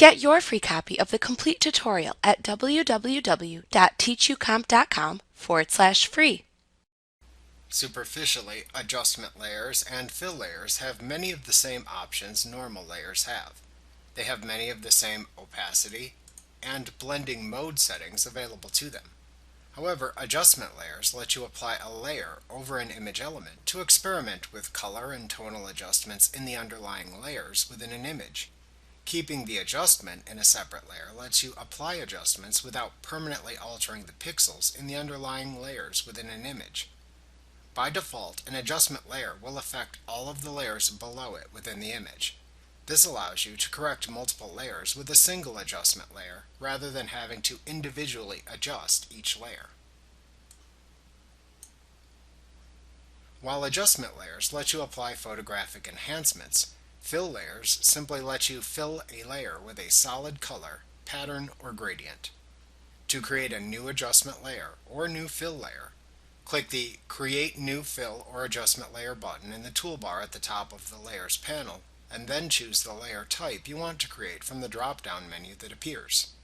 Get your free copy of the complete tutorial at www.teachucomp.com/free. Superficially, adjustment layers and fill layers have many of the same options normal layers have. They have many of the same opacity and blending mode settings available to them. However, adjustment layers let you apply a layer over an image element to experiment with color and tonal adjustments in the underlying layers within an image. Keeping the adjustment in a separate layer lets you apply adjustments without permanently altering the pixels in the underlying layers within an image. By default, an adjustment layer will affect all of the layers below it within the image. This allows you to correct multiple layers with a single adjustment layer rather than having to individually adjust each layer. While adjustment layers let you apply photographic enhancements, fill layers simply let you fill a layer with a solid color, pattern, or gradient. To create a new adjustment layer or new fill layer, click the Create New Fill or Adjustment Layer button in the toolbar at the top of the Layers panel, and then choose the layer type you want to create from the drop-down menu that appears.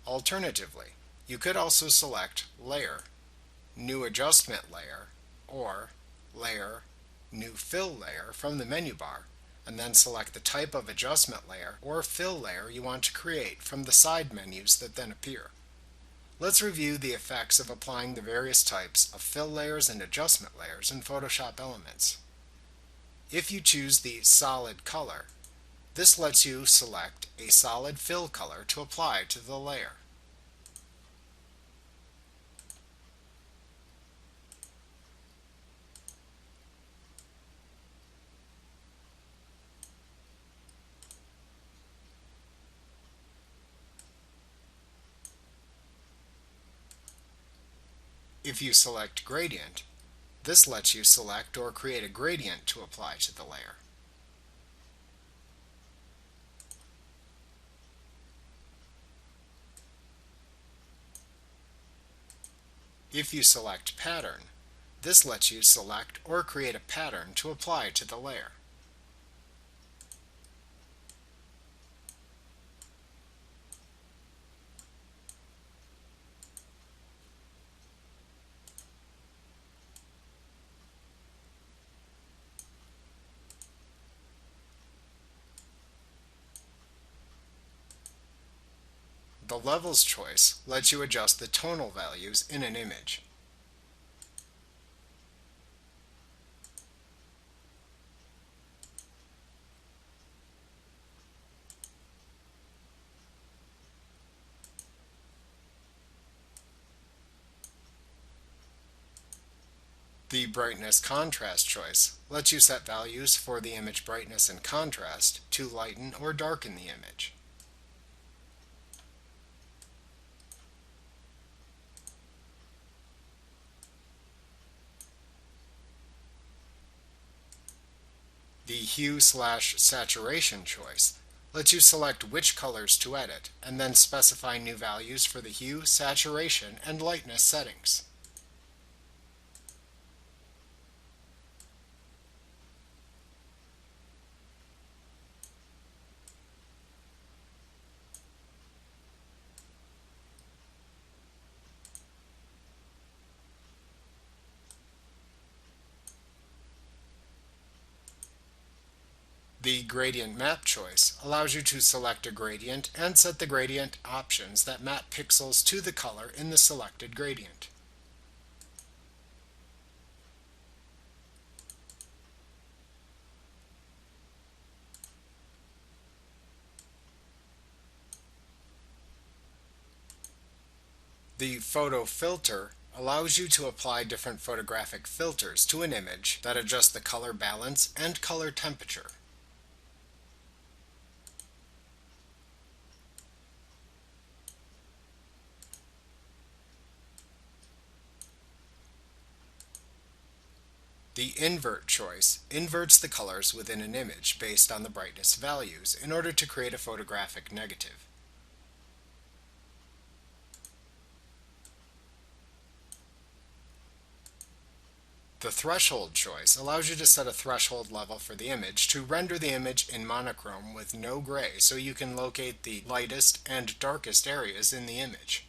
Alternatively, you could also select Layer, New Adjustment Layer, or Layer, New Fill Layer from the menu bar, and then select the type of adjustment layer or fill layer you want to create from the side menus that then appear. Let's review the effects of applying the various types of fill layers and adjustment layers in Photoshop Elements. If you choose the solid color, this lets you select a solid fill color to apply to the layer. If you select Gradient, this lets you select or create a gradient to apply to the layer. If you select Pattern, this lets you select or create a pattern to apply to the layer. The Levels choice lets you adjust the tonal values in an image. The Brightness Contrast choice lets you set values for the image brightness and contrast to lighten or darken the image. The Hue/Saturation choice lets you select which colors to edit and then specify new values for the hue, saturation, and lightness settings. The Gradient Map choice allows you to select a gradient and set the gradient options that map pixels to the color in the selected gradient. The Photo Filter allows you to apply different photographic filters to an image that adjust the color balance and color temperature. The Invert choice inverts the colors within an image based on the brightness values in order to create a photographic negative. The threshold choice allows you to set a threshold level for the image to render the image in monochrome with no gray so you can locate the lightest and darkest areas in the image.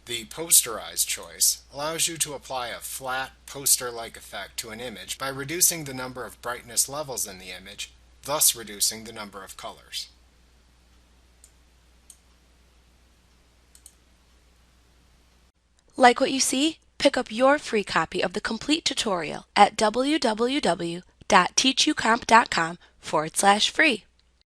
The Posterize choice allows you to apply a flat, poster-like effect to an image by reducing the number of brightness levels in the image, thus reducing the number of colors. Like what you see? Pick up your free copy of the complete tutorial at www.teachucomp.com/free.